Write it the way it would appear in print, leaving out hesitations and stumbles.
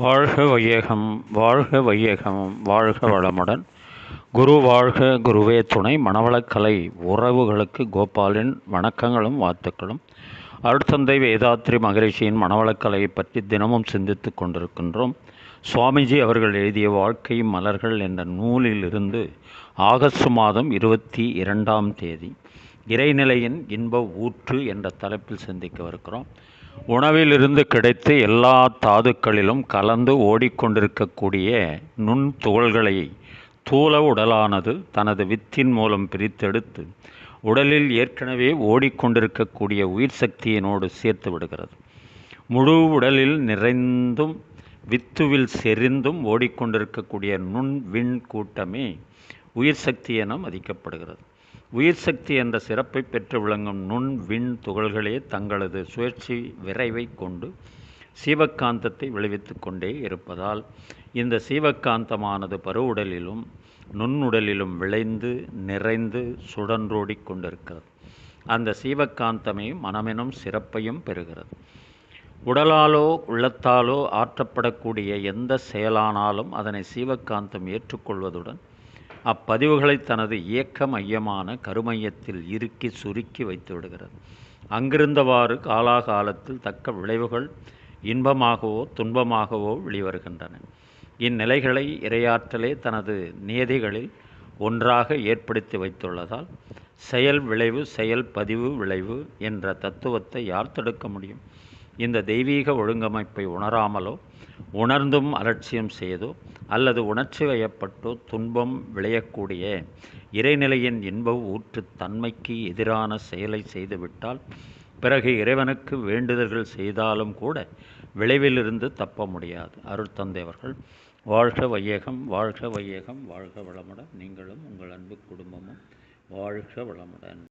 வாழ்க வையகம் வாழ்க வையகம் வாழ்க வளமுடன். குரு வாழ்க குருவே துணை. மணவளக்கலை உறவுகளுக்கு கோபாலின் வணக்கங்களும் வாழ்த்துக்களும். அருட்தந்தை வேதாத்ரி மகரிஷியின் மணவளக்கலையை பற்றி தினமும் சிந்தித்து கொண்டிருக்கின்றோம். சுவாமிஜி அவர்கள் எழுதிய வாழ்க்கை மலர்கள் என்ற நூலிலிருந்து ஆகஸ்ட் மாதம் 22ஆம் தேதி இறைநிலையின் இன்ப ஊற்று என்ற தலைப்பில் சிந்திக்கவிருக்கிறோம். உணவிலிருந்து கிடைத்து எல்லா தாதுக்களிலும் கலந்து ஓடிக்கொண்டிருக்கக்கூடிய நுண் துகள்களை தூல உடலானது தனது வித்தின் மூலம் பிரித்தெடுத்து உடலில் ஏற்கனவே ஓடிக்கொண்டிருக்கக்கூடிய உயிர் சக்தியினோடு சேர்த்து விடுகிறது. முழு உடலில் நிறைந்தும் வித்துவில் செறிந்தும் ஓடிக்கொண்டிருக்கக்கூடிய நுண் விண் கூட்டமே உயிர் சக்தி என மதிக்கப்படுகிறது. உயிர் சக்தி என்ற சிறப்பை பெற்று விளங்கும் நுண் விண் துகள்களே தங்களது சுழற்சி விரைவை கொண்டு சீவக்காந்தத்தை விளைவித்து கொண்டே இருப்பதால் இந்த சீவக்காந்தமானது பருவுடலிலும் நுண்ணுடலிலும் விளைந்து நிறைந்து சுழன்றோடி கொண்டிருக்கிறது. அந்த சீவக்காந்தமே மனமெனும் சிறப்பையும் பெறுகிறது. உடலாலோ உள்ளத்தாலோ ஆற்றப்படக்கூடிய எந்த செயலானாலும் அதனை சீவக்காந்தம் ஏற்றுக்கொள்வதுடன் அப்பதிவுகளை தனது இயக்க மையமான கருமையத்தில் இறுக்கி சுருக்கி வைத்து விடுகிறது. அங்கிருந்தவாறு காலாகாலத்தில் தக்க விளைவுகள் இன்பமாகவோ துன்பமாகவோ வெளிவருகின்றன. இந்நிலைகளை இறையாற்றலே தனது நியதிகளில் ஒன்றாக ஏற்படுத்தி வைத்துள்ளதால் செயல் விளைவு செயல் பதிவு விளைவு என்ற தத்துவத்தை யார் தடுக்க முடியும்? இந்த தெய்வீக ஒழுங்கமைப்பை உணராமலோ உணர்ந்தும் அலட்சியம் செய்தோ அல்லது உணர்ச்சி வயப்பட்டோ துன்பம் விளையக்கூடிய இறைநிலையின் இன்ப ஊற்று தன்மைக்கு எதிரான செயலை செய்துவிட்டால் பிறகு இறைவனுக்கு வேண்டுதல்கள் செய்தாலும் கூட விளைவிலிருந்து தப்ப முடியாது. அருட்தந்தை அவர்கள் வாழ்க வையகம் வாழ்க வையகம் வாழ்க வளமுடன். நீங்களும் உங்கள் அன்பு குடும்பமும் வாழ்க வளமுடன்.